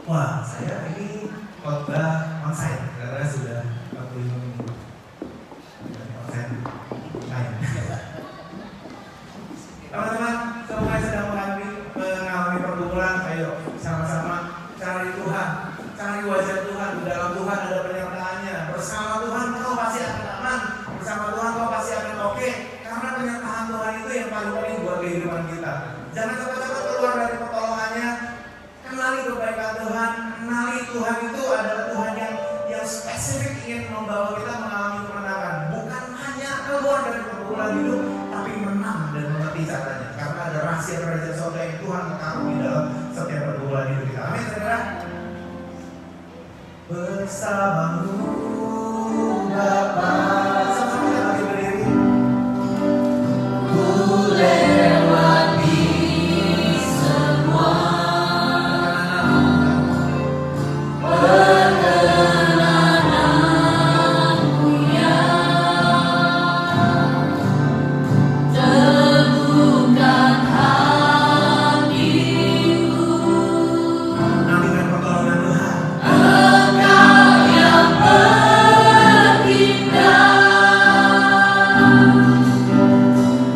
Wah, saya ini khotbah onsite karena sudah 45 minggu. Onsite lain. Teman-teman, semoga sedang mengalami pergumulan. Ayo sama-sama cari Tuhan, cari wajah Tuhan. Di dalam Tuhan ada penyertaannya. Bersama Tuhan kau pasti akan aman. Bersama Tuhan kau pasti akan oke. Karena penyertaan Tuhan itu yang paling penting buat kehidupan kita. Jangan cepat-cepat keluar dari pertolongannya. Kenali kebaikan Tuhan. Kenali Tuhan itu adalah Tuhan yang spesifik ingin membawa kita mengalami kemenangan. Bukan hanya keluar dari pergumulan hidup, tapi menang dan mengerti caranya. Karena ada rahasia kerajaan surga yang Tuhan taruh di dalam setiap pergumulan hidup kita. Amin, saudara. Bersamamu Bapa. Sama-sama kita lagi berdiri. Ku lewati semua perkenananmu yang teguhkan hatiku. Nantikan pertolongan Tuhan. Engkau yang bertindak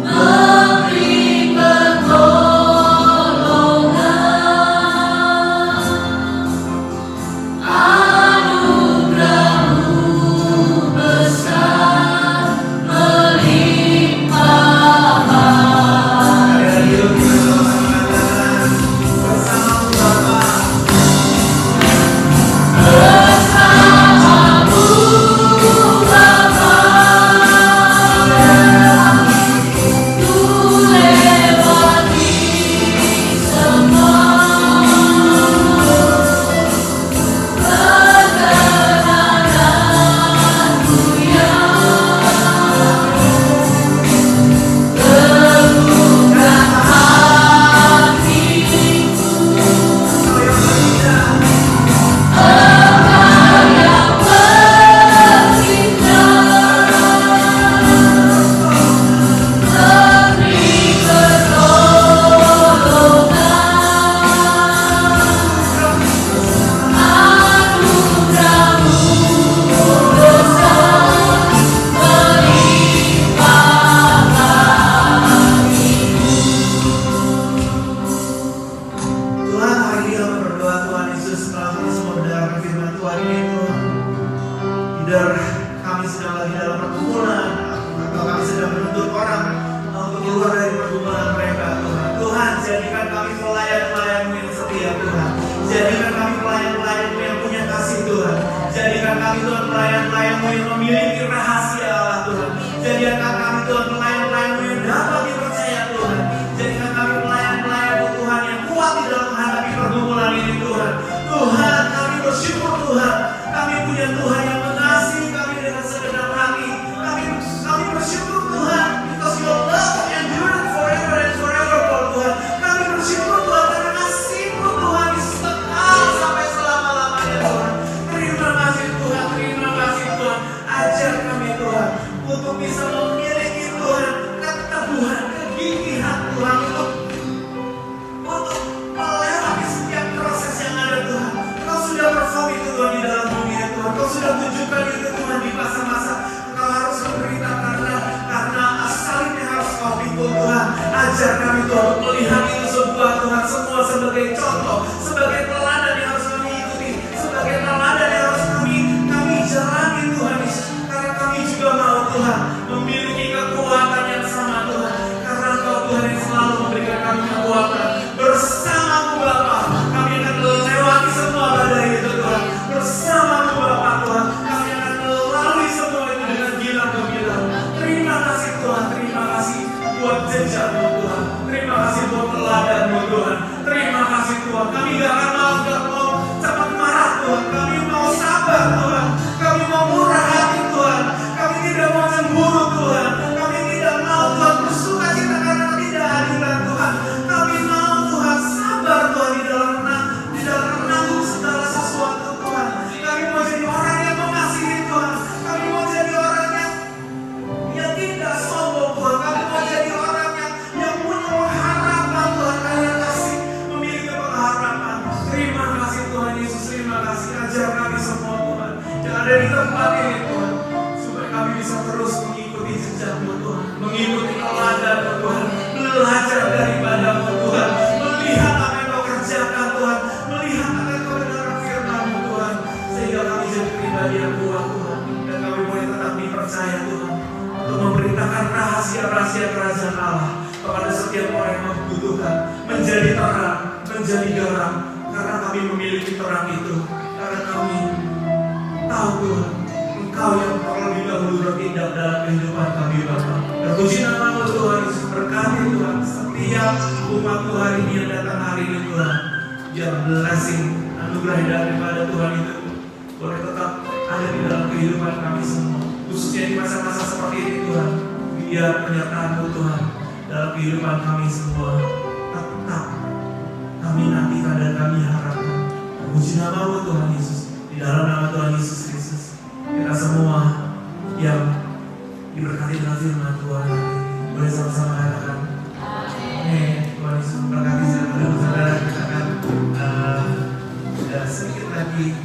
memberi pertolongan, anugerah-Mu besar melimpah. Ada hidup kita sama-sama bersamamu Bapa. Bersamamu Bapa, ku lewati semua perkenananmu yang teguhkan hatiku. Tuhan, hari ini kami berdoa Tuhan Yesus melalui semua mendengarkan firman Tuhan ini Tuhan. Either kami sedang lagi dalam pergumulan atau kami sedang menuntut orang untuk keluar dari pergumulan mereka Tuhan. Tuhan, jadikan kami pelayan-pelayan-Mu yang setia Tuhan. Jadikan kami pelayan-pelayan-Mu yang punya kasih Tuhan. Jadikan kami Tuhan pelayan-pelayan-Mu yang memiliki rahasia Allah Tuhan. Jadikan kami Tuhan pelayan-pelayan-Mu yang dapat dipercaya Tuhan. Jadikan kami pelayan-pelayan-Mu Tuhan yang kuat di dalam menghadapi pergumulan ini Tuhan. Tuhan, kami bersyukur Tuhan. Kami punya Tuhan yang mengasihi kami dengan segenap hati. Kami bersyukur Tuhan, because Your love endureth forever and forever Tuhan. Kami bersyukur Tuhan karena kasih-Mu Tuhan Yesus kekal sampai selama-lamanya Tuhan. Terima kasih Tuhan, terima kasih Tuhan. Ajar Tuhan, untuk melihat itu sebuah Tuhan, semua sebagai contoh, sebagai teladan yang harus kami ikuti, sebagai teladan yang harus kami jalani Tuhan Yesus. Karena kami juga mau Tuhan memiliki kekuatan yang sama Tuhan, karena Engkau Tuhan yang selalu memberikan kami kekuatan. Bersama-Mu Bapa, kami akan melewati semua badai itu Tuhan. Bersama-Mu Bapa Tuhan, kami akan melalui semua itu dengan gilang gemilang. Terima kasih Tuhan, terima kasih buat jejak-Mu Tuhan. Terima kasih buat teladan-Mu Tuhan. Terima kasih Tuhan. Kami gak mau cepat marah Tuhan. Kami mau sabar Tuhan. Kami mau murah hati Tuhan. Kami tidak mau cemburu Tuhan. Kami tidak mau Tuhan bersuka cita karena ketidakadilan Tuhan. Kami mau Tuhan sabar Tuhan di dalam menanggung segala sesuatu Tuhan. Kami mau jadi orang yang mengasihi Tuhan. Kami mau jadi orang yang tidak sombong Tuhan. Kami mau jadi orang yang punya pengharapan Tuhan. Kalian kasih memiliki pengharapan. Terima kasih Tuhan Yesus. Terima kasih. Ajar kami semua Tuhan yang ada di tempat ini Tuhan, supaya kami bisa terus mengikuti jejak-Mu Tuhan, mengikuti teladan-Mu Tuhan, belajar daripada-Mu Tuhan, melihat apa yang Kau kerjakan Tuhan, melihat apa yang Kau dengarkan firman-Mu Tuhan, sehingga kami jadi pribadi yang kuat Tuhan, dan kami boleh tetap dipercaya Tuhan untuk memberitakan rahasia-rahasia kerajaan Allah kepada setiap orang yang membutuhkan, menjadi terang, menjadi garam, karena kami memiliki terang itu, karena kami tahu Tuhan, Engkau yang terlebih dahulu bertindak dalam kehidupan kami Bapa. Terpuji nama-Mu Tuhan Yesus, berkati Tuhan setiap umat Tuhan ini yang datang hari ini Tuhan. Biar blessing, anugerah daripada Tuhan itu boleh tetap ada di dalam kehidupan kami semua, khususnya di masa-masa seperti ini Tuhan. Biar penyertaan-Mu Tuhan dalam kehidupan kami semua tetap kami nantikan dan kami harapkan. Terpuji nama-Mu Tuhan Yesus. Di dalam nama Tuhan Yesus Kristus, kita semua yang diberkati dengan firman Tuhan boleh sama-sama katakan amin. Tuhan Yesus memberkati saudara-saudara. Kita akan sedikit lagi